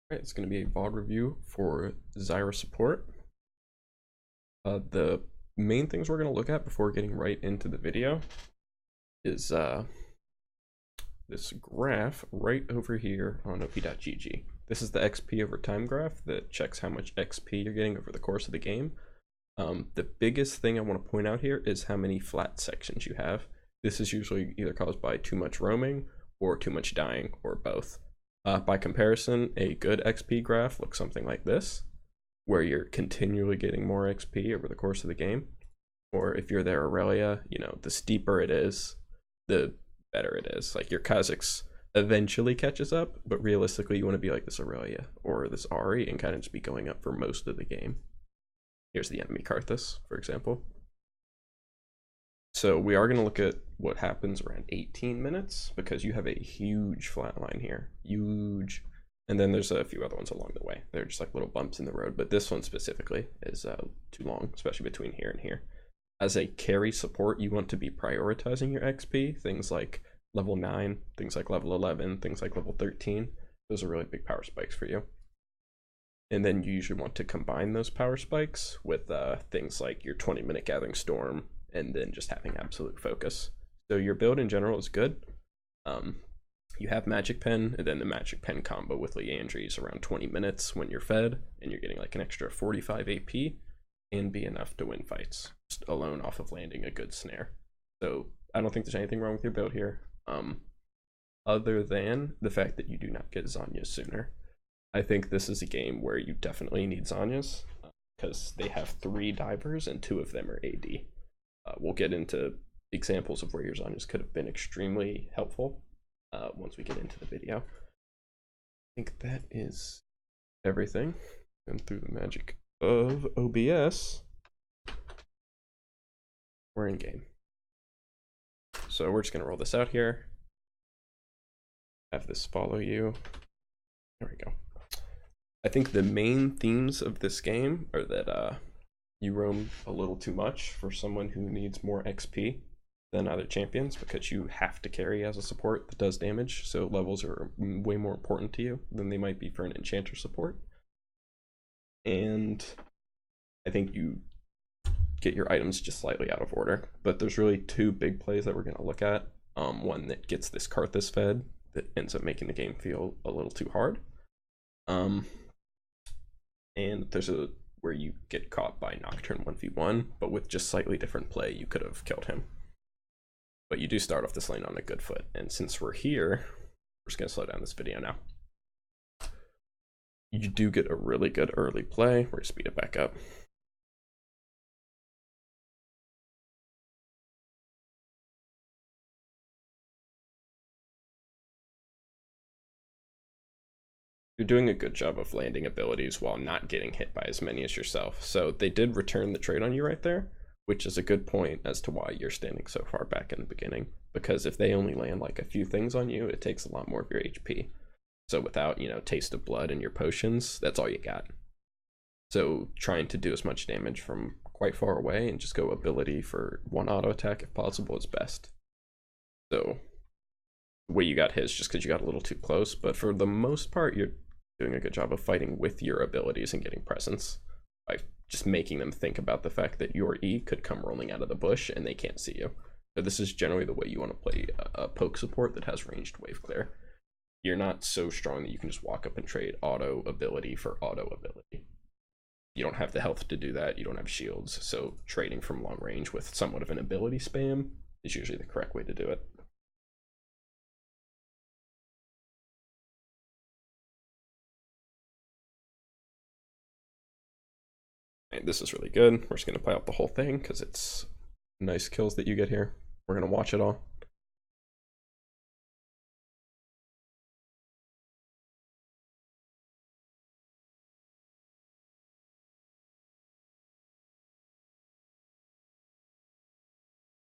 Right, it's going to be a VOD review for Zyra support. The main things we're going to look at before getting right into the video is this graph right over here on op.gg. This is the XP over time graph that checks how much XP you're getting over the course of the game. The biggest thing I want to point out here is how many flat sections you have. This is usually either caused by too much roaming or too much dying, or both. By comparison, a good XP graph looks something like this, where you're continually getting more XP over the course of the game. Or if you're there Irelia, you know, the steeper it is, the better it is. Like your Kha'Zix eventually catches up, but realistically you want to be like this Irelia or this Ahri and kind of just be going up for most of the game. Here's the enemy Karthus, for example. So we are going to look at what happens around 18 minutes because you have a huge flat line here. Huge. And then there's a few other ones along the way. They're just like little bumps in the road, but this one specifically is too long, especially between here and here. As a carry support, you want to be prioritizing your XP, things like level 9, things like level 11, things like level 13. Those are really big power spikes for you. And then you usually want to combine those power spikes with things like your 20-minute Gathering Storm, and then just having absolute focus. So your build in general is good. You have Magic Pen, and then the Magic Pen combo with Leandry's around 20 minutes when you're fed, and you're getting like an extra 45 AP, and be enough to win fights, just alone off of landing a good snare. So I don't think there's anything wrong with your build here, other than the fact that you do not get Zhonyas sooner. I think this is a game where you definitely need Zhonyas, because they have 3 divers and 2 of them are AD. We'll get into examples of where your Zhonyas could have been extremely helpful once we get into the video. I think that is everything. And through the magic of OBS, we're in game. So we're just going to roll this out here. Have this follow you. There we go. I think the main themes of this game are that you roam a little too much for someone who needs more XP than other champions, because you have to carry as a support that does damage, so levels are way more important to you than they might be for an enchanter support. And I think you get your items just slightly out of order, but there's really 2 big plays that we're going to look at. One that gets this Karthus fed that ends up making the game feel a little too hard, and there's a where you get caught by Nocturne 1v1, but with just slightly different play, you could have killed him. But you do start off this lane on a good foot, and since we're here, we're just going to slow down this video now. You do get a really good early play. We're going to speed it back up. You're doing a good job of landing abilities while not getting hit by as many as yourself. So they did return the trade on you right there, which is a good point as to why you're standing so far back in the beginning. Because if they only land like a few things on you, it takes a lot more of your HP. So without, you know, Taste of Blood and your potions, that's all you got. So trying to do as much damage from quite far away and just go ability for 1 auto attack if possible is best. So the way you got hit is just because you got a little too close, but for the most part, you're doing a good job of fighting with your abilities and getting presence by just making them think about the fact that your E could come rolling out of the bush and they can't see you. So this is generally the way you want to play a poke support that has ranged wave clear. You're not so strong that you can just walk up and trade auto ability for auto ability. You don't have the health to do that. You don't have shields. So trading from long range with somewhat of an ability spam is usually the correct way to do it. And this is really good. We're just going to play out the whole thing because it's nice kills that you get here. We're going to watch it all.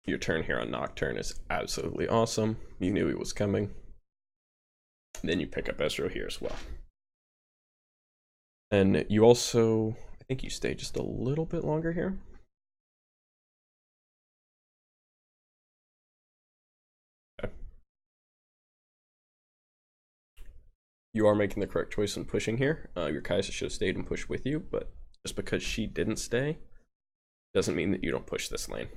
Your turn here on Nocturne is absolutely awesome. You knew he was coming. And then you pick up Ezreal here as well. And you also, I think you stay just a little bit longer here. Okay. You are making the correct choice in pushing here. Your Kai'Sa should have stayed and pushed with you, but just because she didn't stay doesn't mean that you don't push this lane,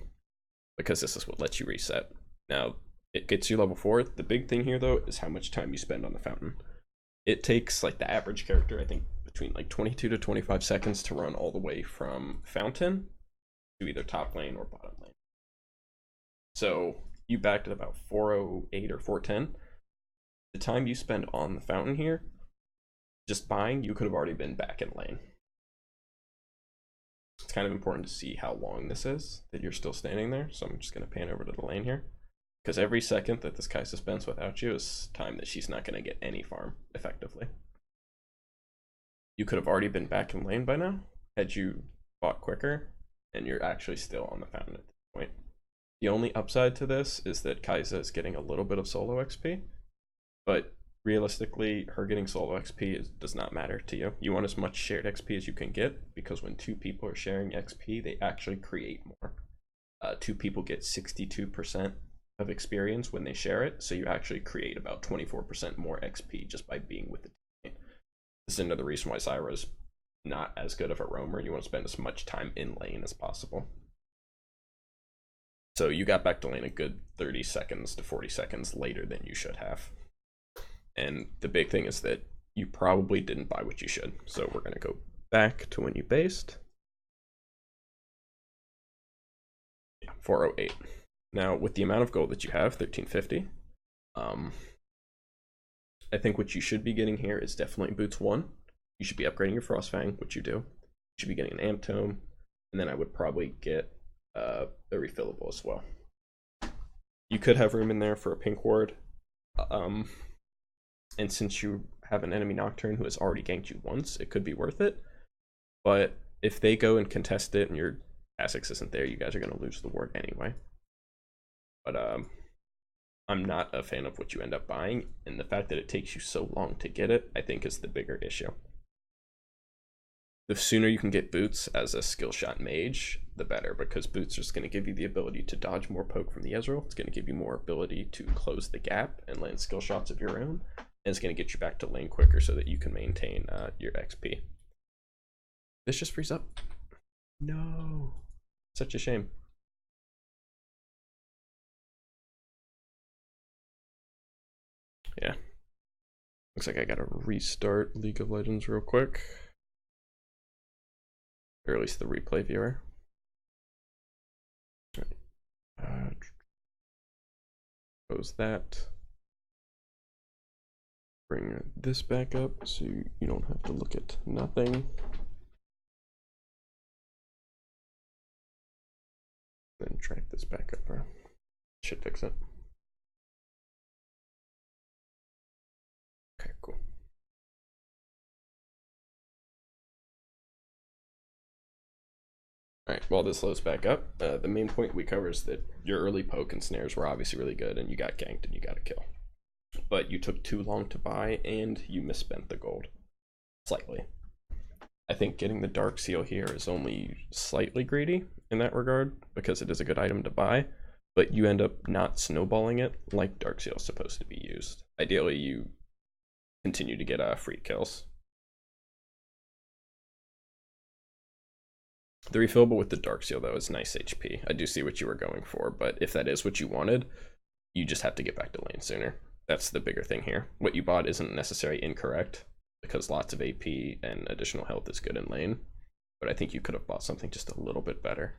because this is what lets you reset. Now, it gets you level 4. The big thing here, though, is how much time you spend on the fountain. It takes, like, the average character, I think, between, like, 22 to 25 seconds to run all the way from fountain to either top lane or bottom lane. So, you backed at about 408 or 410. The time you spend on the fountain here, just buying, you could have already been back in lane. It's kind of important to see how long this is that you're still standing there, so I'm just going to pan over to the lane here. Because every second that this Kai'Sa spends without you is time that she's not going to get any farm, effectively. You could have already been back in lane by now, had you fought quicker, and you're actually still on the fountain at this point. The only upside to this is that Kai'Sa is getting a little bit of solo XP, but realistically, her getting solo XP does not matter to you. You want as much shared XP as you can get, because when 2 people are sharing XP, they actually create more. 2 people get 62% of experience when they share it, so you actually create about 24% more XP just by being with the team. This is another reason why Zyra is not as good of a roamer. You want to spend as much time in lane as possible. So you got back to lane a good 30 seconds to 40 seconds later than you should have. And the big thing is that you probably didn't buy what you should. So we're going to go back to when you based. Yeah, 408. Now, with the amount of gold that you have, 1350, I think what you should be getting here is definitely Boots 1. You should be upgrading your Frostfang, which you do. You should be getting an Amp Tome, and then I would probably get a refillable as well. You could have room in there for a pink ward. And since you have an enemy Nocturne who has already ganked you once, it could be worth it. But if they go and contest it and your Kha'Zix isn't there, you guys are going to lose the ward anyway. But I'm not a fan of what you end up buying, and the fact that it takes you so long to get it, I think, is the bigger issue. The sooner you can get Boots as a skill shot mage, the better, because Boots is going to give you the ability to dodge more poke from the Ezreal. It's going to give you more ability to close the gap and land skill shots of your own, and it's going to get you back to lane quicker so that you can maintain your XP. This just frees up. No. Such a shame. Yeah. Looks like I gotta restart League of Legends real quick. Or at least the replay viewer. Close that. Bring this back up so you don't have to look at nothing. Then track this back up, bro. Should fix it. Okay, cool. Alright, while this loads back up, the main point we cover is that your early poke and snares were obviously really good, and you got ganked and you got a kill. But you took too long to buy, and you misspent the gold. Slightly. I think getting the Dark Seal here is only slightly greedy in that regard, because it is a good item to buy, but you end up not snowballing it like Dark Seal is supposed to be used. Ideally, you continue to get free kills. The refillable with the Dark Seal, though, is nice HP. I do see what you were going for, but if that is what you wanted, you just have to get back to lane sooner. That's the bigger thing here. What you bought isn't necessarily incorrect, because lots of AP and additional health is good in lane, but I think you could have bought something just a little bit better.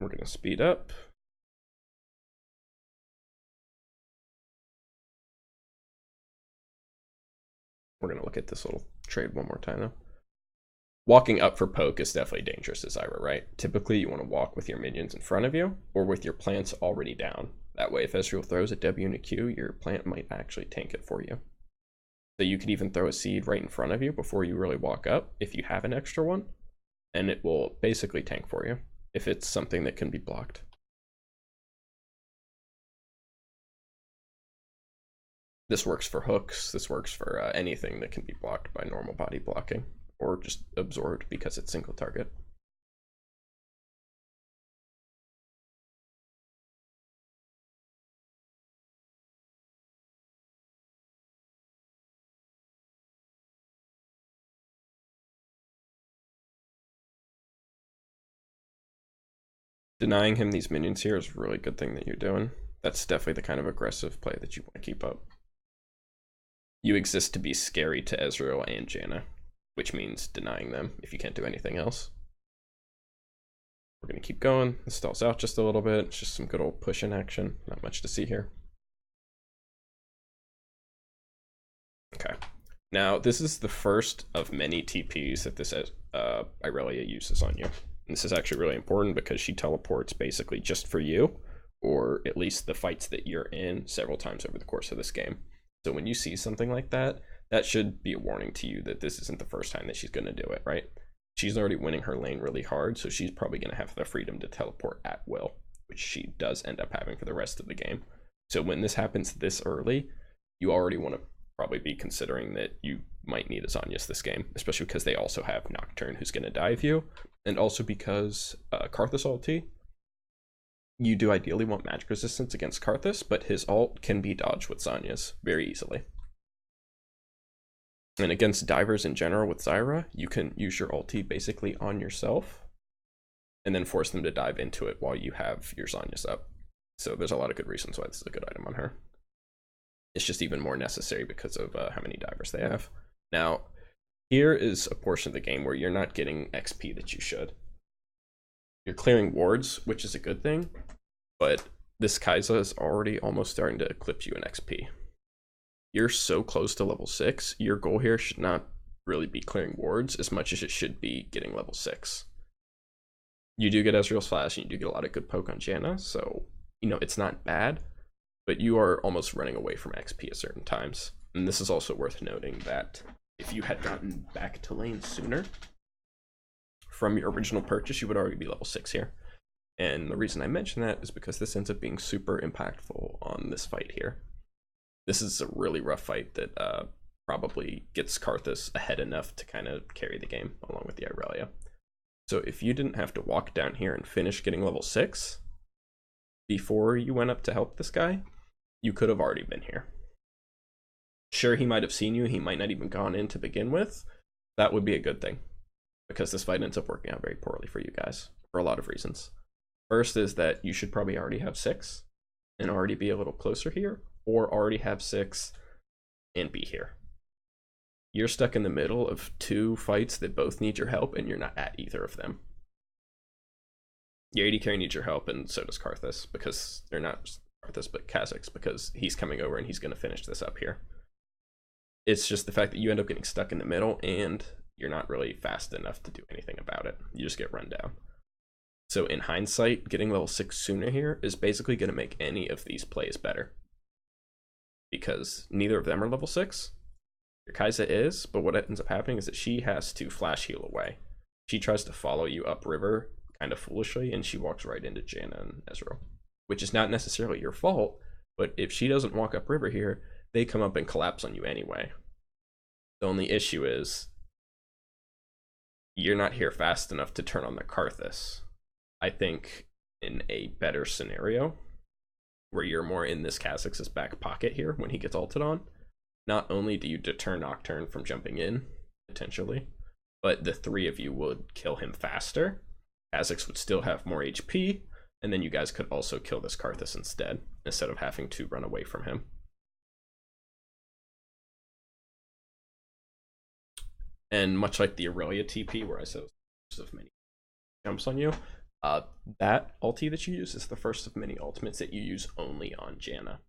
We're going to speed up. We're going to look at this little trade one more time now. Walking up for poke is definitely dangerous as Zyra, right? Typically, you want to walk with your minions in front of you or with your plants already down. That way, if Ezreal throws a W and a Q, your plant might actually tank it for you. So you could even throw a seed right in front of you before you really walk up, if you have an extra one, and it will basically tank for you if it's something that can be blocked. This works for hooks, this works for anything that can be blocked by normal body blocking, or just absorbed because it's single target. Denying him these minions here is a really good thing that you're doing. That's definitely the kind of aggressive play that you want to keep up. You exist to be scary to Ezreal and Janna, which means denying them if you can't do anything else. We're going to keep going. This stalls out just a little bit. It's just some good old push in action. Not much to see here. Okay. Now, this is the first of many TPs that this Irelia uses on you. And this is actually really important because she teleports basically just for you, or at least the fights that you're in several times over the course of this game. So when you see something like that, that should be a warning to you that this isn't the first time that she's going to do it, right? She's already winning her lane really hard, so she's probably going to have the freedom to teleport at will, which she does end up having for the rest of the game. So when this happens this early, you already want to probably be considering that you might need a Zhonya's this game, especially because they also have Nocturne who's going to dive you, and also because Karthus ulti, you do ideally want magic resistance against Karthus, but his ult can be dodged with Zhonya's very easily. And against divers in general with Zyra, you can use your ulti basically on yourself and then force them to dive into it while you have your Zhonya's up. So there's a lot of good reasons why this is a good item on her. It's just even more necessary because of how many divers they have. Now, here is a portion of the game where you're not getting XP that you should. You're clearing wards, which is a good thing, but this Kai'Sa is already almost starting to eclipse you in XP. You're so close to level 6, your goal here should not really be clearing wards as much as it should be getting level 6. You do get Ezreal's Flash and you do get a lot of good poke on Janna, so, you know, it's not bad, but you are almost running away from XP at certain times. And this is also worth noting that if you had gotten back to lane sooner from your original purchase, you would already be level 6 here. And the reason I mention that is because this ends up being super impactful on this fight here. This is a really rough fight that probably gets Karthus ahead enough to kind of carry the game along with the Irelia. So if you didn't have to walk down here and finish getting level 6 before you went up to help this guy, you could have already been here. Sure, he might have seen you, he might not even gone in to begin with. That would be a good thing, because this fight ends up working out very poorly for you guys for a lot of reasons. First is that you should probably already have 6 and already be a little closer here, or already have 6 and be here. You're stuck in the middle of 2 fights that both need your help, and you're not at either of them. Your AD carry needs your help, and so does Karthus, because they're not just Karthus, but Kha'Zix, because he's coming over and he's going to finish this up here. It's just the fact that you end up getting stuck in the middle, and you're not really fast enough to do anything about it. You just get run down. So in hindsight, getting level 6 sooner here is basically going to make any of these plays better, because neither of them are level 6. Your Kai'Sa is, but what ends up happening is that she has to flash heal away. She tries to follow you upriver kind of foolishly, and she walks right into Janna and Ezreal, which is not necessarily your fault, but if she doesn't walk upriver here, they come up and collapse on you anyway. The only issue is you're not here fast enough to turn on the Karthus. I think in a better scenario, where you're more in this Kha'Zix's back pocket here when he gets ulted on, not only do you deter Nocturne from jumping in, potentially, but the 3 of you would kill him faster. Kha'Zix would still have more HP, and then you guys could also kill this Karthus instead of having to run away from him. And much like the Irelia TP, where I said of many jumps on you, that ulti that you use is the first of many ultimates that you use only on Janna.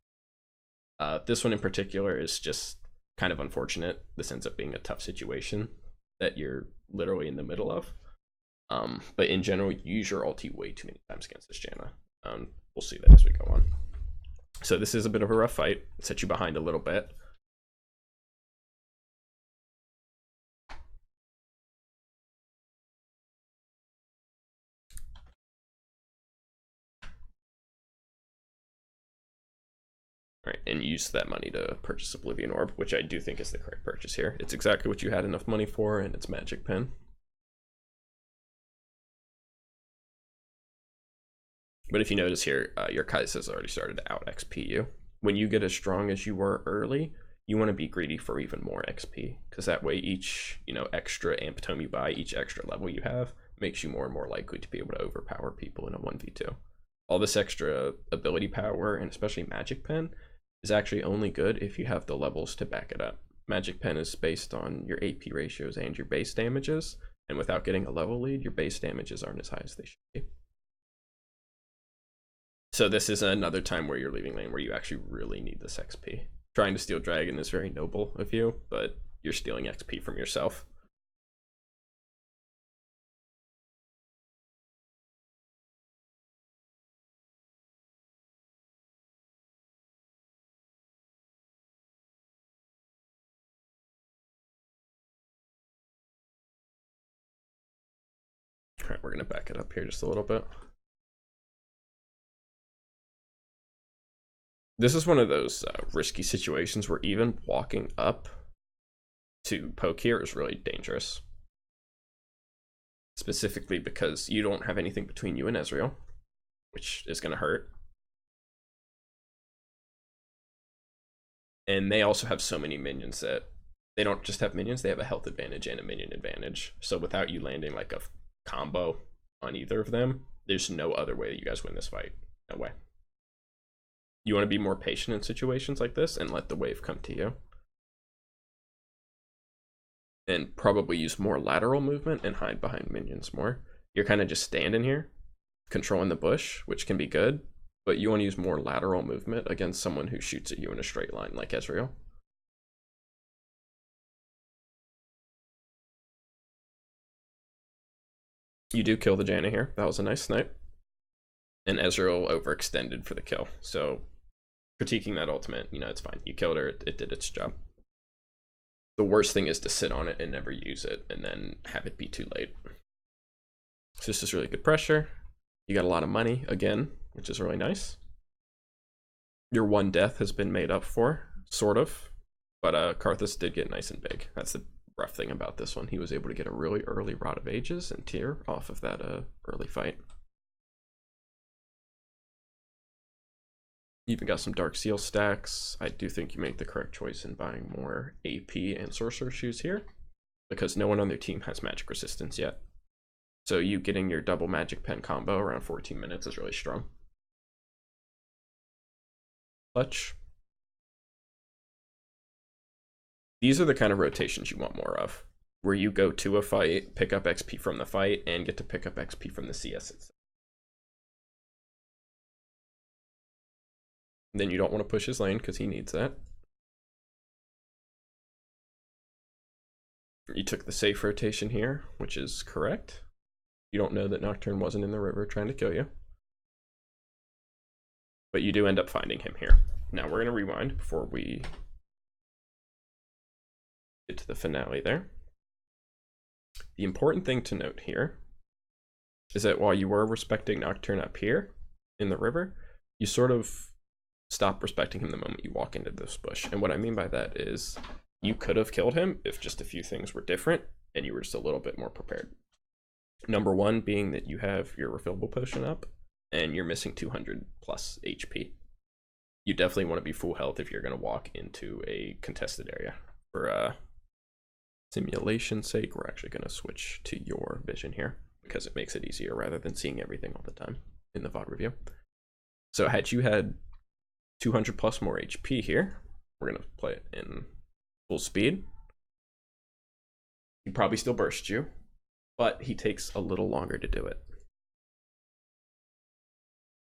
This one in particular is just kind of unfortunate. This ends up being a tough situation that you're literally in the middle of. But in general, you use your ulti way too many times against this Janna. We'll see that as we go on. So this is a bit of a rough fight. It sets you behind a little bit. Right, and use that money to purchase Oblivion Orb, which I do think is the correct purchase here. It's exactly what you had enough money for, and it's Magic Pen. But if you notice here, your Kai'Sa has already started to out XP you. When you get as strong as you were early, you want to be greedy for even more XP, because that way each extra amp tome you buy, each extra level you have, makes you more and more likely to be able to overpower people in a 1v2. All this extra ability power, and especially Magic Pen, is actually only good if you have the levels to back it up. Magic Pen is based on your AP ratios and your base damages, and without getting a level lead, your base damages aren't as high as they should be. So this is another time where you're leaving lane where you actually really need this XP. Trying to steal Dragon is very noble of you, but you're stealing XP from yourself. All right, we're gonna back it up here just a little bit. This is one of those risky situations where even walking up to poke here is really dangerous. Specifically because you don't have anything between you and Ezreal, which is gonna hurt. And they also have so many minions that they don't just have minions, they have a health advantage and a minion advantage. So without you landing like a combo on either of them, there's no other way that you guys win this fight. No way. You want to be more patient in situations like this and let the wave come to you. And probably use more lateral movement and hide behind minions more. You're kind of just standing here, controlling the bush, which can be good, but you want to use more lateral movement against someone who shoots at you in a straight line like Ezreal. You do kill the Janna here. That was a nice snipe. And Ezreal overextended for the kill. So critiquing that ultimate, you know, it's fine. You killed her, it did its job. The worst thing is to sit on it and never use it and then have it be too late. So this is really good pressure. You got a lot of money again, which is really nice. Your one death has been made up for, sort of. But Karthus did get nice and big. That's the rough thing about this one. He was able to get a really early Rod of Ages and tier off of that early fight. You even got some Dark Seal stacks. I do think you make the correct choice in buying more AP and Sorcerer shoes here, because no one on their team has magic resistance yet. So you getting your double Magic Pen combo around 14 minutes is really strong. Clutch. These are the kind of rotations you want more of, where you go to a fight, pick up XP from the fight, and get to pick up XP from the CS itself. Then you don't want to push his lane because he needs that. You took the safe rotation here, which is correct. You don't know that Nocturne wasn't in the river trying to kill you. But you do end up finding him here. Now we're going to rewind before we get to the finale there. The important thing to note here is that while you were respecting Nocturne up here in the river, you sort of stop respecting him the moment you walk into this bush. And what I mean by that is you could have killed him if just a few things were different and you were just a little bit more prepared. Number one being that you have your refillable potion up and you're missing 200 plus HP. You definitely want to be full health if you're going to walk into a contested area. For simulation's sake, we're actually going to switch to your vision here because it makes it easier rather than seeing everything all the time in the VOD review. So had you had 200 plus more HP here, we're going to play it in full speed. He probably still burst you, but he takes a little longer to do it.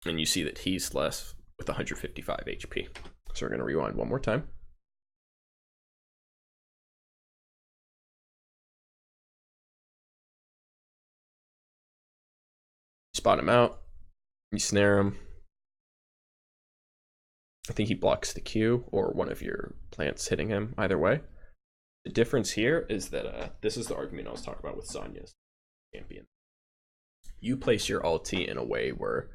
And you see that he's less with 155 HP. So we're going to rewind one more time. Spot him out. You snare him. I think he blocks the Q or one of your plants hitting him, either way. The difference here is that this is the argument I was talking about with Zhonya's champion. You place your ulti in a way where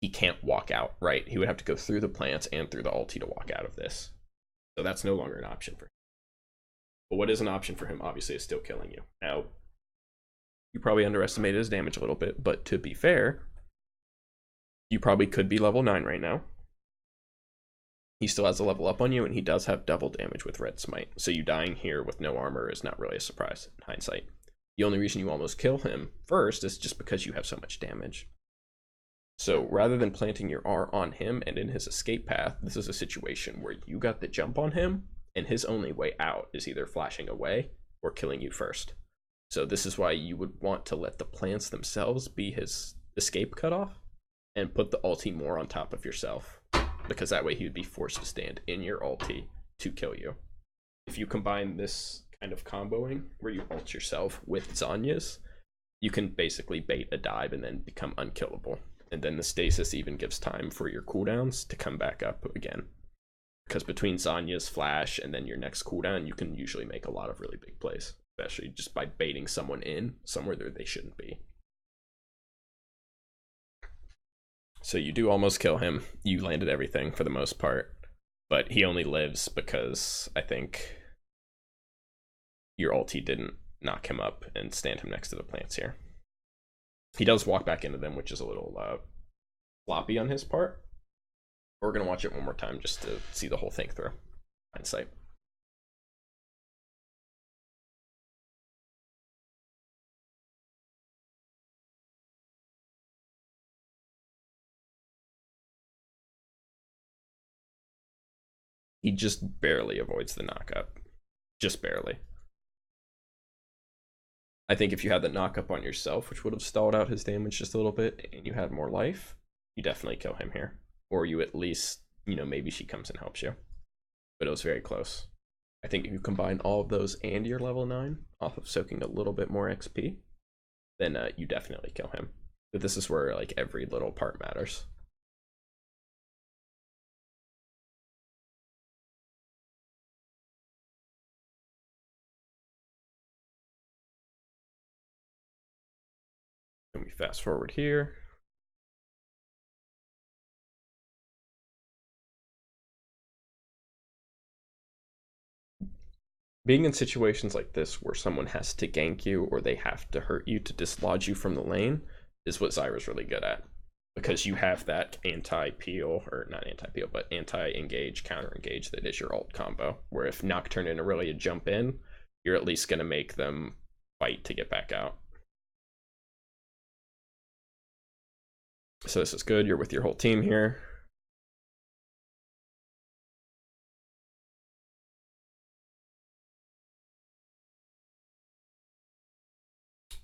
he can't walk out, right? He would have to go through the plants and through the ulti to walk out of this. So that's no longer an option for him. But what is an option for him, obviously, is still killing you. Now, you probably underestimated his damage a little bit, but to be fair, you probably could be level 9 right now. He still has a level up on you, and he does have double damage with Red Smite. So you dying here with no armor is not really a surprise in hindsight. The only reason you almost kill him first is just because you have so much damage. So rather than planting your R on him and in his escape path, this is a situation where you got the jump on him, and his only way out is either flashing away or killing you first. So this is why you would want to let the plants themselves be his escape cutoff, and put the ulti more on top of yourself, because that way he would be forced to stand in your ulti to kill you. If you combine this kind of comboing where you ult yourself with Zhonya's, you can basically bait a dive and then become unkillable. And then the stasis even gives time for your cooldowns to come back up again. Because between Zhonya's flash and then your next cooldown, you can usually make a lot of really big plays, especially just by baiting someone in somewhere that they shouldn't be. So you do almost kill him. You landed everything for the most part, but he only lives because I think your ulti didn't knock him up and stand him next to the plants here. He does walk back into them, which is a little floppy on his part. We're going to watch it one more time just to see the whole thing through. Hindsight. He just barely avoids the knockup. Just barely. I think if you had the knockup on yourself, which would have stalled out his damage just a little bit, and you had more life, you definitely kill him here. Or you at least, maybe she comes and helps you. But it was very close. I think if you combine all of those and your level 9 off of soaking a little bit more XP, then you definitely kill him. But this is where like every little part matters. Let me fast forward here. Being in situations like this where someone has to gank you or they have to hurt you to dislodge you from the lane is what Zyra's really good at. Because you have that anti-peel, or not anti-peel, but anti-engage, counter-engage that is your ult combo. Where if Nocturne and Irelia jump in, you're at least going to make them fight to get back out. So this is good. You're with your whole team here.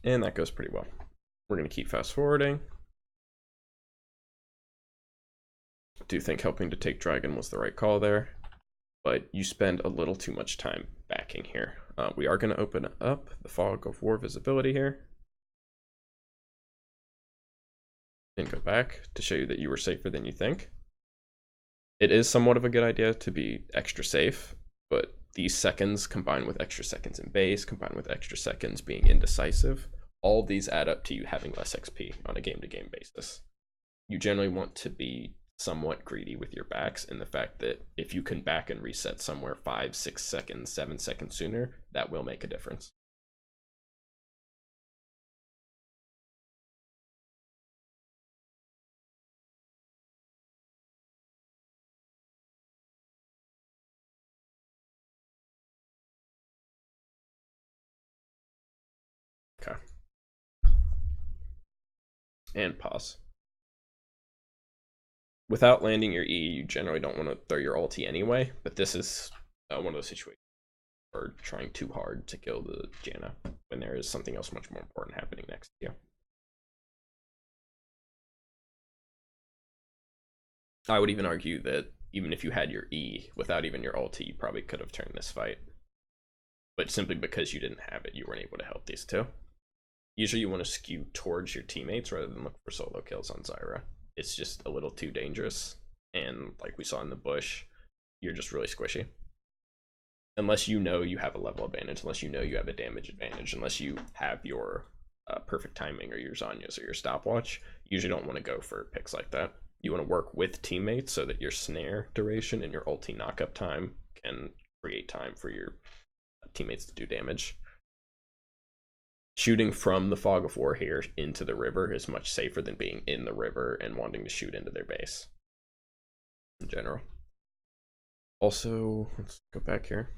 And that goes pretty well. We're going to keep fast forwarding. I do think helping to take Dragon was the right call there, but you spend a little too much time backing here. We are going to open up the Fog of War visibility here. And go back to show you that you were safer than you think. It is somewhat of a good idea to be extra safe, but these seconds combined with extra seconds in base, combined with extra seconds being indecisive, all of these add up to you having less XP on a game-to-game basis. You generally want to be somewhat greedy with your backs, and the fact that if you can back and reset somewhere 5, 6 seconds, 7 seconds sooner, that will make a difference. Okay. And pause. Without landing your E, you generally don't want to throw your ulti anyway, but this is one of those situations where you're trying too hard to kill the Janna when there is something else much more important happening next to you. I would even argue that even if you had your E without even your ulti, you probably could have turned this fight. But simply because you didn't have it, you weren't able to help these two. Usually you want to skew towards your teammates rather than look for solo kills on Zyra. It's just a little too dangerous, and like we saw in the bush, you're just really squishy. Unless you know you have a level advantage, unless you know you have a damage advantage, unless you have your perfect timing or your Zhonya's or your stopwatch, you usually don't want to go for picks like that. You want to work with teammates so that your snare duration and your ulti knockup time can create time for your teammates to do damage. Shooting from the Fog of War here into the river is much safer than being in the river and wanting to shoot into their base in general. Also, let's go back here.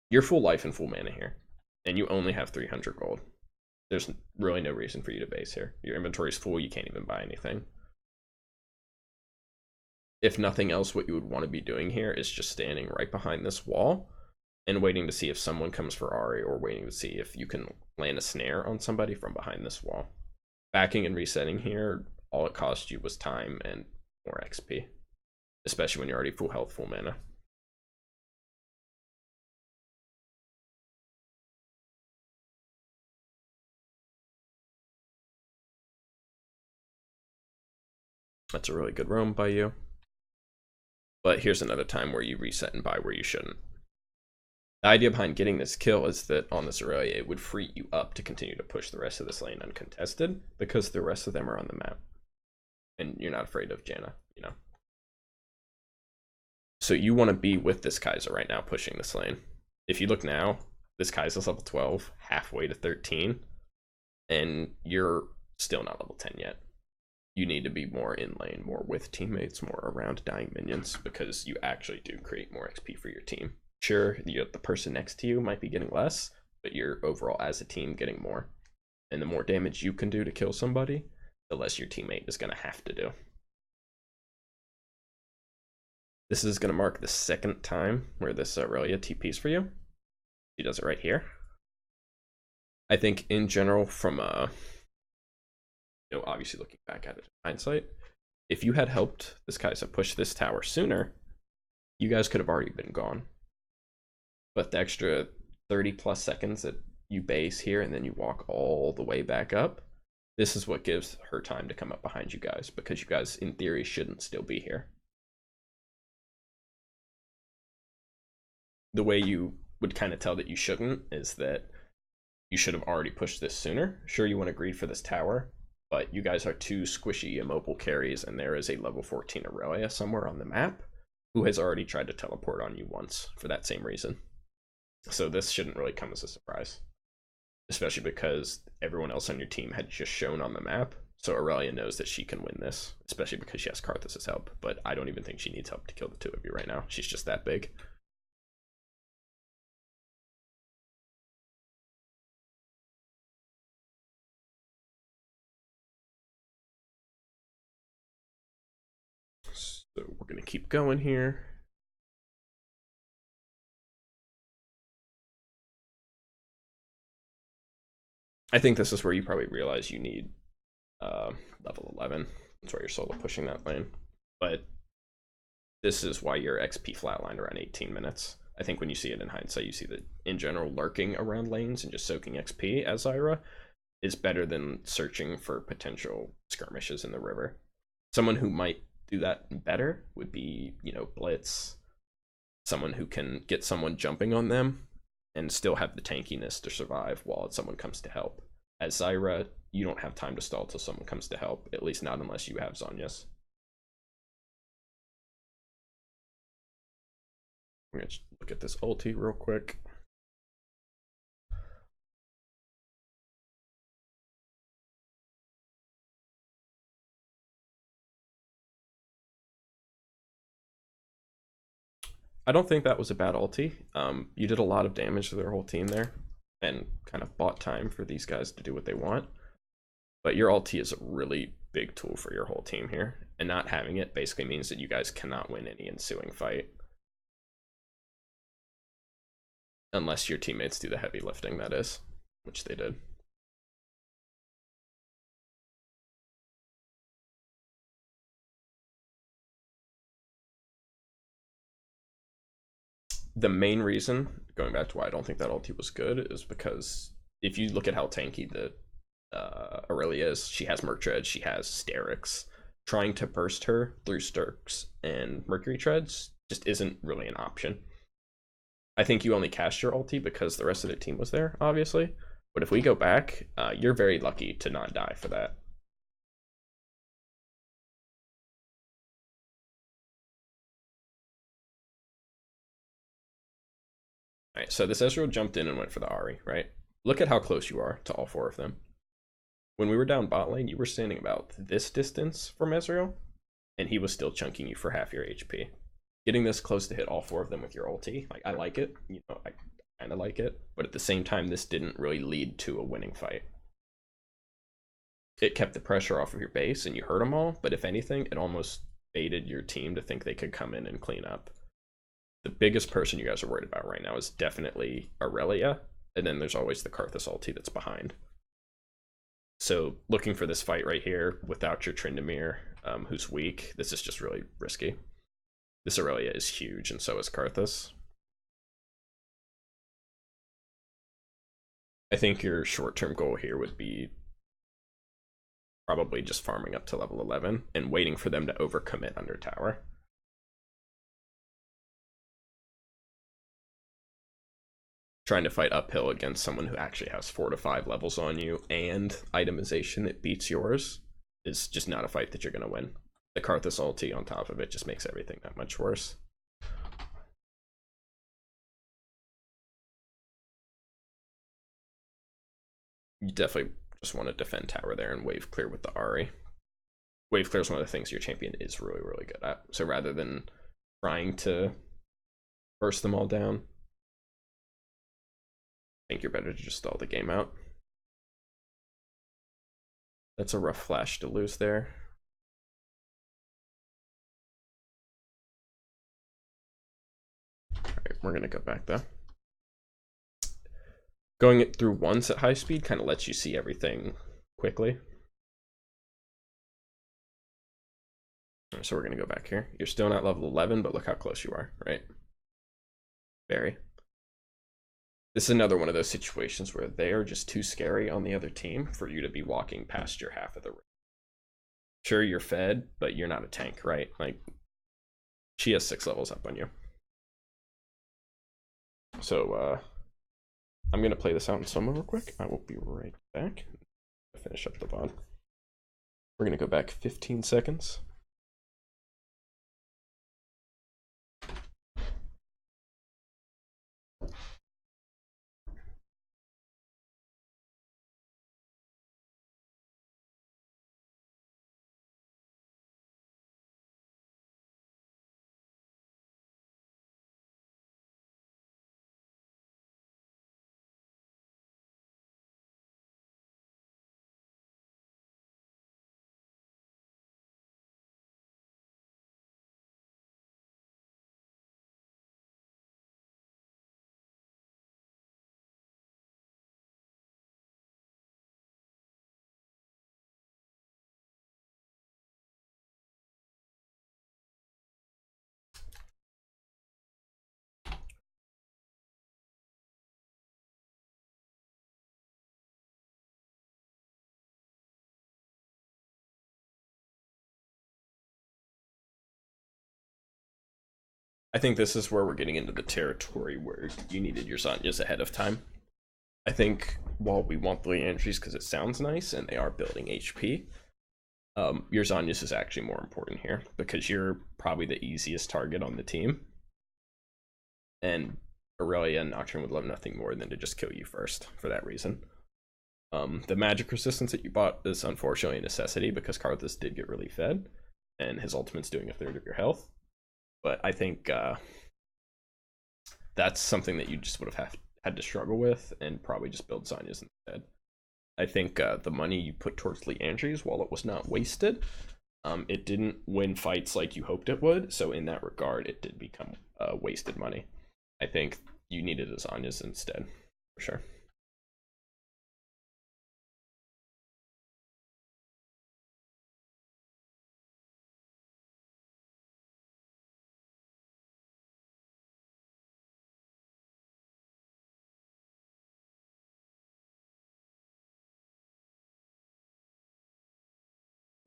You're full life and full mana here. and you only have 300 gold. There's really no reason for you to base here. Your inventory's full, you can't even buy anything. If nothing else, what you would want to be doing here is just standing right behind this wall and waiting to see if someone comes for Ari, or waiting to see if you can land a snare on somebody from behind this wall. Backing and resetting here, all it cost you was time and more XP, especially when you're already full health, full mana. That's a really good roam by you. But here's another time where you reset and buy where you shouldn't. The idea behind getting this kill is that on this Irelia, it would free you up to continue to push the rest of this lane uncontested, because the rest of them are on the map. And you're not afraid of Janna, you know? So you want to be with this Kai'Sa right now pushing this lane. If you look now, this Kai'Sa's level 12, halfway to 13, and you're still not level 10 yet. You need to be more in lane, more with teammates, more around dying minions, because you actually do create more XP for your team. Sure, the person next to you might be getting less, but you're overall as a team getting more. And the more damage you can do to kill somebody, the less your teammate is going to have to do. This is going to mark the second time where this Irelia TPs for you. She does it right here. I think in general, from obviously looking back at it in hindsight, if you had helped this Kai'Sa push this tower sooner, you guys could have already been gone. But the extra 30 plus seconds that you base here and then you walk all the way back up, this is what gives her time to come up behind you guys, because you guys in theory shouldn't still be here. The way you would kind of tell that you shouldn't is that you should have already pushed this sooner. Sure, you want to greed for this tower, but you guys are two squishy immobile carries, and there is a level 14 Irelia somewhere on the map who has already tried to teleport on you once for that same reason. So this shouldn't really come as a surprise, especially because everyone else on your team had just shown on the map. So Irelia knows that she can win this, especially because she has Karthus' help, but I don't even think she needs help to kill the two of you right now. She's just that big. So we're going to keep going here. I think this is where you probably realize you need level 11. That's why you're solo pushing that lane. But this is why your XP flatlined around 18 minutes. I think when you see it in hindsight, you see that in general, lurking around lanes and just soaking XP as Zyra is better than searching for potential skirmishes in the river. Someone who might do that better would be, Blitz. Someone who can get someone jumping on them and still have the tankiness to survive while someone comes to help. As Zyra, you don't have time to stall till someone comes to help, at least not unless you have Zhonya's. I'm gonna look at this ulti real quick. I don't think that was a bad ulti. You did a lot of damage to their whole team there and kind of bought time for these guys to do what they want. But your ulti is a really big tool for your whole team here, and not having it basically means that you guys cannot win any ensuing fight. Unless your teammates do the heavy lifting, that is, which they did. The main reason, going back to why I don't think that ulti was good, is because if you look at how tanky the Irelia is, she has Merc Tread, she has Sterix. Trying to burst her through Sturks and Mercury Treads just isn't really an option. I think you only cast your ulti because the rest of the team was there, obviously. But if we go back, you're very lucky to not die for that. Alright, so this Ezreal jumped in and went for the Ahri, right? Look at how close you are to all four of them. When we were down bot lane, you were standing about this distance from Ezreal, and he was still chunking you for half your HP. Getting this close to hit all four of them with your ulti, like, I like it. I kind of like it, but at the same time, this didn't really lead to a winning fight. It kept the pressure off of your base and you hurt them all, but if anything, it almost baited your team to think they could come in and clean up. The biggest person you guys are worried about right now is definitely Irelia, and then there's always the Karthus ulti that's behind. So looking for this fight right here without your Tryndamere, who's weak, this is just really risky. This Irelia is huge, and so is Karthus. I think your short-term goal here would be probably just farming up to level 11 and waiting for them to overcommit under tower. Trying to fight uphill against someone who actually has 4 to 5 levels on you and itemization that beats yours is just not a fight that you're going to win. The Karthus ulti on top of it just makes everything that much worse. You definitely just want to defend tower there and wave clear with the Ahri. Wave clear is one of the things your champion is really, really good at. So rather than trying to burst them all down, I think you're better to just stall the game out. That's a rough flash to lose there. Alright, we're gonna go back though. Going it through once at high speed kind of lets you see everything quickly. So we're gonna go back here. You're still not level 11, but look how close you are, right? Very. This is another one of those situations where they are just too scary on the other team for you to be walking past your half of the room. Sure, you're fed, but you're not a tank, right? Like, she has 6 levels up on you. So, I'm going to play this out in solo real quick. I will be right back. Finish up the VOD. We're going to go back 15 seconds. I think this is where we're getting into the territory where you needed your Zhonyas ahead of time. I think while we want the Leandries because it sounds nice and they are building HP, your Zhonyas is actually more important here because you're probably the easiest target on the team. And Irelia and Nocturne would love nothing more than to just kill you first for that reason. The magic resistance that you bought is unfortunately a necessity because Karthus did get really fed and his ultimate's doing 1/3 of your health. But I think that's something that you just would have had to struggle with and probably just build Zhonyas instead. I think the money you put towards Leandries, while it was not wasted, it didn't win fights like you hoped it would. So in that regard, it did become wasted money. I think you needed a Zhonyas instead, for sure.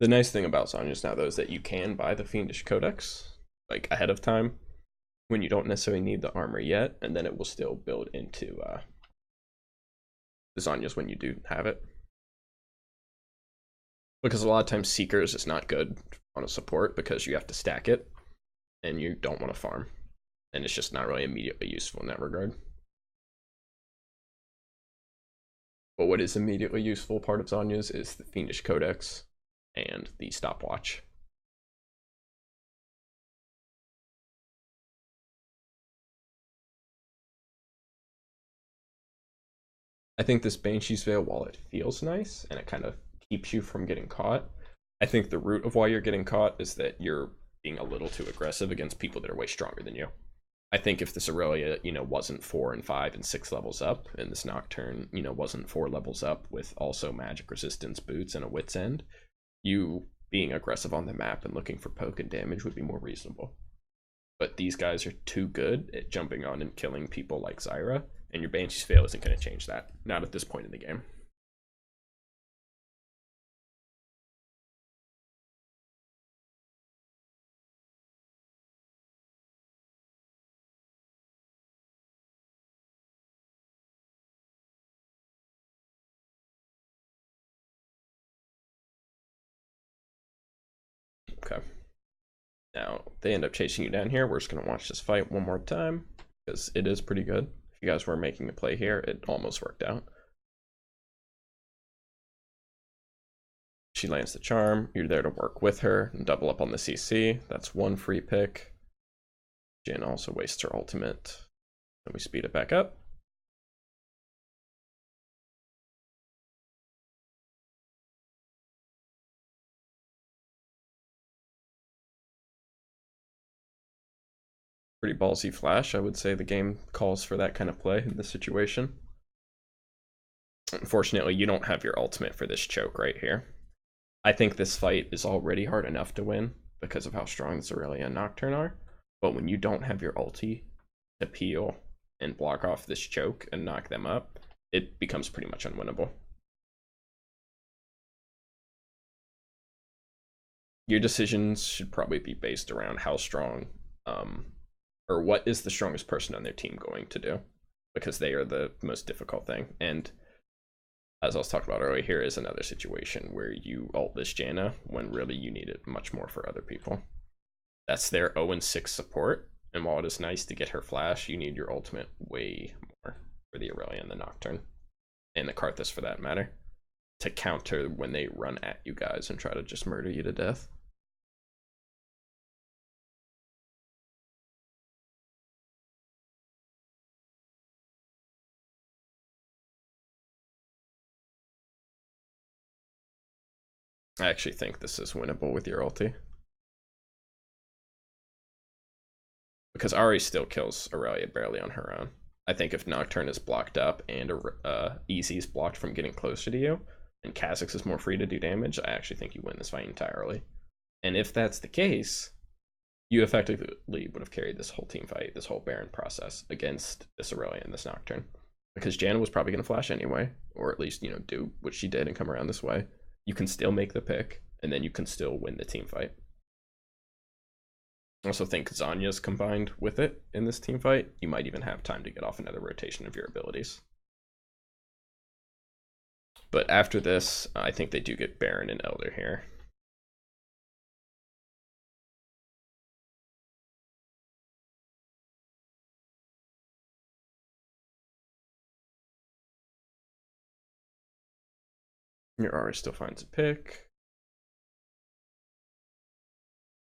The nice thing about Zhonyas now, though, is that you can buy the Fiendish Codex like ahead of time when you don't necessarily need the armor yet, and then it will still build into the Zhonyas when you do have it. Because a lot of times Seekers is not good on a support because you have to stack it, and you don't want to farm, and it's just not really immediately useful in that regard. But what is immediately useful part of Zhonya's is the Fiendish Codex and the stopwatch. I think this Banshee's Veil, while it feels nice and it kind of keeps you from getting caught, I think the root of why you're getting caught is that you're being a little too aggressive against people that are way stronger than you. I think if this Irelia, wasn't 4 and 5 and 6 levels up, and this Nocturne, wasn't 4 levels up with also magic resistance boots and a wit's end, you being aggressive on the map and looking for poke and damage would be more reasonable. But these guys are too good at jumping on and killing people like Zyra, and your Banshee's Veil isn't going to change that. Not at this point in the game. Okay. Now, they end up chasing you down here. We're just going to watch this fight one more time, because it is pretty good. If you guys were making a play here, it almost worked out. She lands the charm. You're there to work with her and double up on the CC. That's one free pick. Jin also wastes her ultimate. And we speed it back up. Pretty ballsy flash. I would say the game calls for that kind of play in this situation. Unfortunately, you don't have your ultimate for this choke right here. I think this fight is already hard enough to win because of how strong this Irelia and Nocturne are. But when you don't have your ulti to peel and block off this choke and knock them up, it becomes pretty much unwinnable. Your decisions should probably be based around how strong, or what is the strongest person on their team going to do, because they are the most difficult thing. And as I was talking about earlier, here is another situation where you ult this Janna when really you need it much more for other people. That's their 0-6 support, and while it is nice to get her flash, you need your ultimate way more for the Irelia and the Nocturne, and the Karthus for that matter, to counter when they run at you guys and try to just murder you to death. I actually think this is winnable with your ulti, because Ahri still kills Irelia barely on her own. I think if Nocturne is blocked up and Easy is blocked from getting closer to you, and Kha'Zix is more free to do damage, I actually think you win this fight entirely. And if that's the case, you effectively would have carried this whole team fight, this whole Baron process against this Irelia and this Nocturne. Because Janna was probably going to flash anyway, or at least, do what she did and come around this way. You can still make the pick, and then you can still win the team fight. I also think Zhonya's combined with it in this team fight. You might even have time to get off another rotation of your abilities. But after this, I think they do get Baron and Elder here. Your Ahri still finds a pick.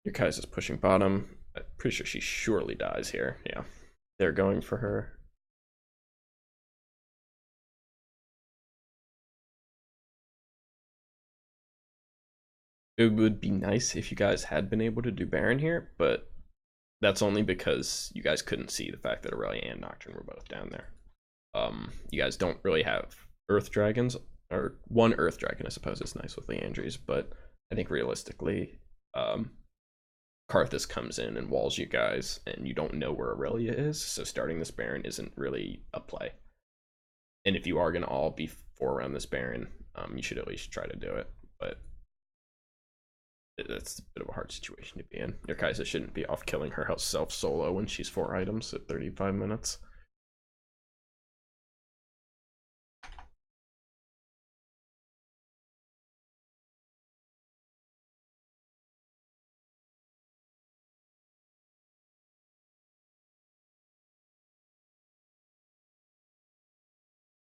Your Kai's pushing bottom. I'm pretty sure she surely dies here. Yeah, they're going for her. It would be nice if you guys had been able to do Baron here, but that's only because you guys couldn't see the fact that Irelia and Nocturne were both down there. You guys don't really have Earth Dragons, or one Earth Dragon, I suppose, is nice with Leandries, but I think realistically, Karthus comes in and walls you guys, and you don't know where Irelia is, so starting this Baron isn't really a play. And if you are going to all be 4 around this Baron, you should at least try to do it, but that's a bit of a hard situation to be in. Your Kai'Sa shouldn't be off killing herself solo when she's 4 items at 35 minutes.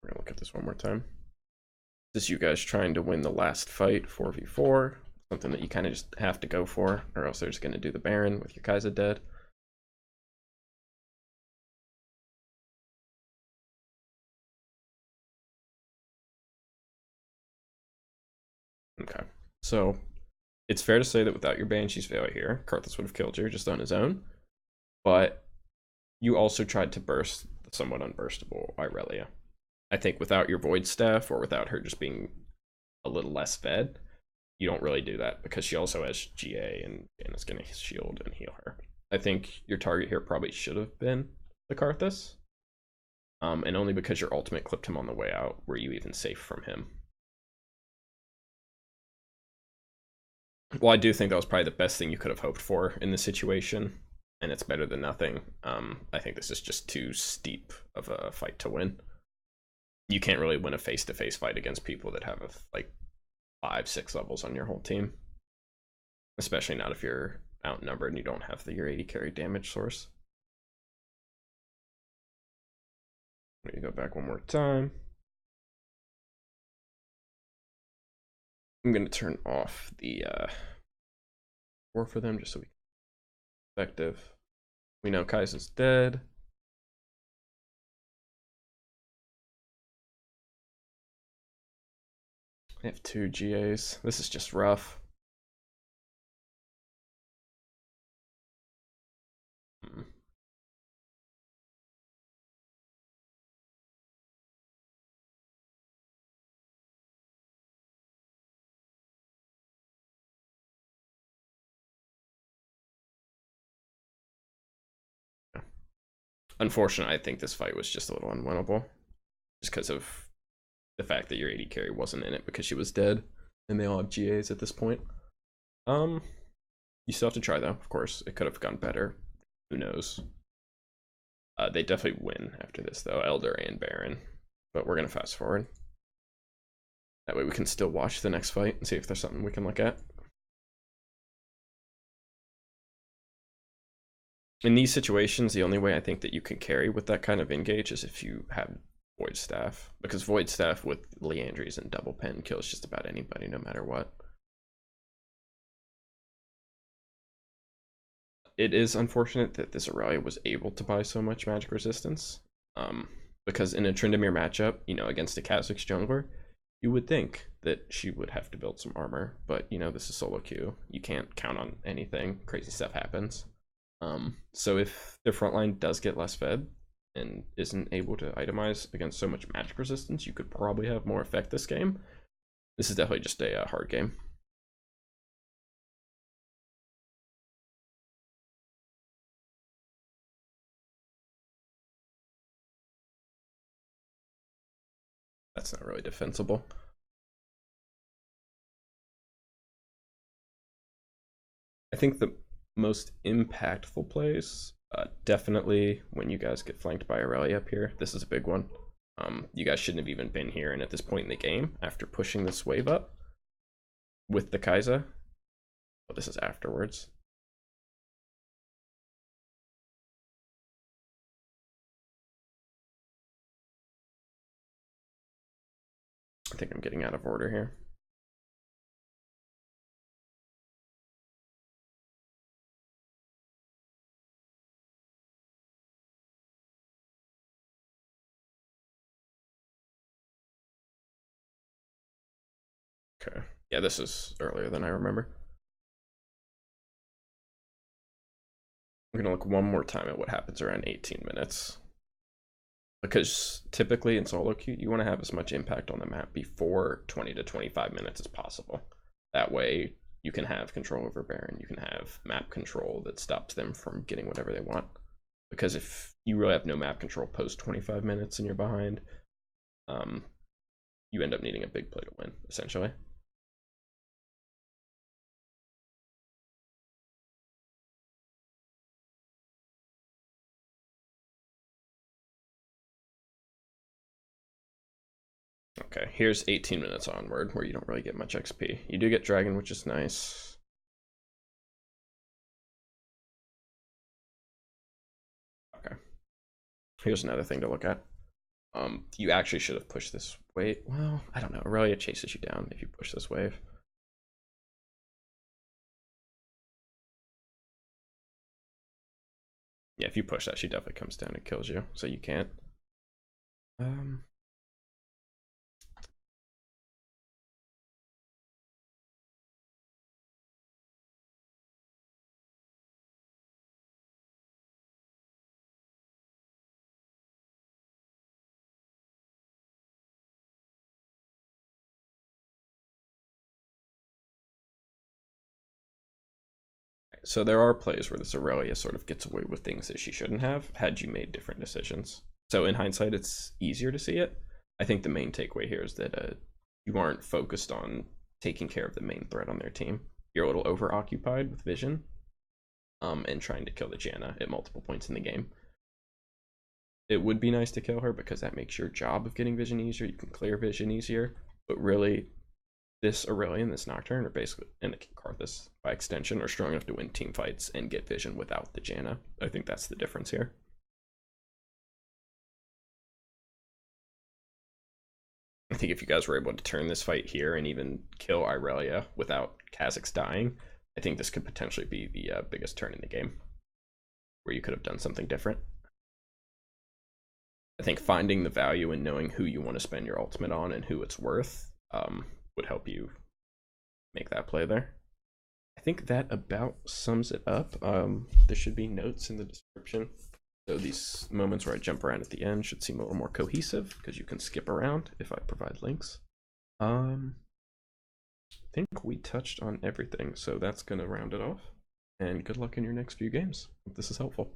We're gonna look at this one more time. This is you guys trying to win the last fight, 4v4. Something that you kind of just have to go for, or else they're just gonna do the Baron with your Kai'Sa dead. Okay. So it's fair to say that without your Banshee's failure here, Karthus would have killed you just on his own. But you also tried to burst the somewhat unburstable Irelia. I think without your Void Staff or without her just being a little less fed, you don't really do that because she also has GA and is going to shield and heal her. I think your target here probably should have been the Karthus. And only because your ultimate clipped him on the way out were you even safe from him. Well, I do think that was probably the best thing you could have hoped for in this situation, and it's better than nothing. I think this is just too steep of a fight to win. You can't really win a face-to-face fight against people that have like 5-6 levels on your whole team, especially not if you're outnumbered and you don't have your 80 carry damage source. Let me go back one more time. I'm gonna turn off the war for them just so we can be effective. We know Kaisen's dead. I have 2 GAs. This is just rough. Unfortunately, I think this fight was just a little unwinnable. Just because of the fact that your 80 carry wasn't in it because she was dead. And they all have GAs at this point. You still have to try though, of course. It could have gone better. Who knows? They definitely win after this though, Elder and Baron. But we're gonna fast forward. That way we can still watch the next fight and see if there's something we can look at. In these situations, the only way I think that you can carry with that kind of engage is if you have Void Staff. Because Void Staff with Leandries and Double Pen kills just about anybody no matter what. It is unfortunate that this Irelia was able to buy so much magic resistance. Because in a Tryndamere matchup, against a Kha'Zix jungler, you would think that she would have to build some armor. But, this is solo queue. You can't count on anything. Crazy stuff happens. So if their frontline does get less fed and isn't able to itemize against so much magic resistance, you could probably have more effect this game. This is definitely just a hard game. That's not really defensible. I think the most impactful plays, definitely when you guys get flanked by Irelia up here. This is a big one. You guys shouldn't have even been here, and at this point in the game, after pushing this wave up with the Kai'Sa, well, this is afterwards. I think I'm getting out of order here. Okay. Yeah, this is earlier than I remember. We're gonna look one more time at what happens around 18 minutes. Because typically in solo queue, you want to have as much impact on the map before 20 to 25 minutes as possible. That way you can have control over Baron, you can have map control that stops them from getting whatever they want. Because if you really have no map control post 25 minutes and you're behind, you end up needing a big play to win, essentially. Okay, here's 18 minutes onward where you don't really get much XP. You do get Dragon, which is nice. Okay. Here's another thing to look at. You actually should have pushed this wave. Well, I don't know. Aurelia chases you down if you push this wave. Yeah, if you push that, she definitely comes down and kills you, so you can't. So there are plays where this Irelia sort of gets away with things that she shouldn't have had you made different decisions. So in hindsight, it's easier to see it. I think the main takeaway here is that you aren't focused on taking care of the main threat on their team. You're a little overoccupied with vision, and trying to kill the Janna at multiple points in the game. It would be nice to kill her because that makes your job of getting vision easier. You can clear vision easier, but really, this Irelia and this Nocturne are basically, and the Karthus by extension, are strong enough to win team fights and get vision without the Janna. I think that's the difference here. I think if you guys were able to turn this fight here and even kill Irelia without Kha'Zix dying, I think this could potentially be the biggest turn in the game, where you could have done something different. I think finding the value in knowing who you want to spend your ultimate on and who it's worth would help you make that play there. I think that about sums it up. There should be notes in the description. So these moments where I jump around at the end should seem a little more cohesive because you can skip around if I provide links. I think we touched on everything, so that's going to round it off. And good luck in your next few games. Hope this is helpful.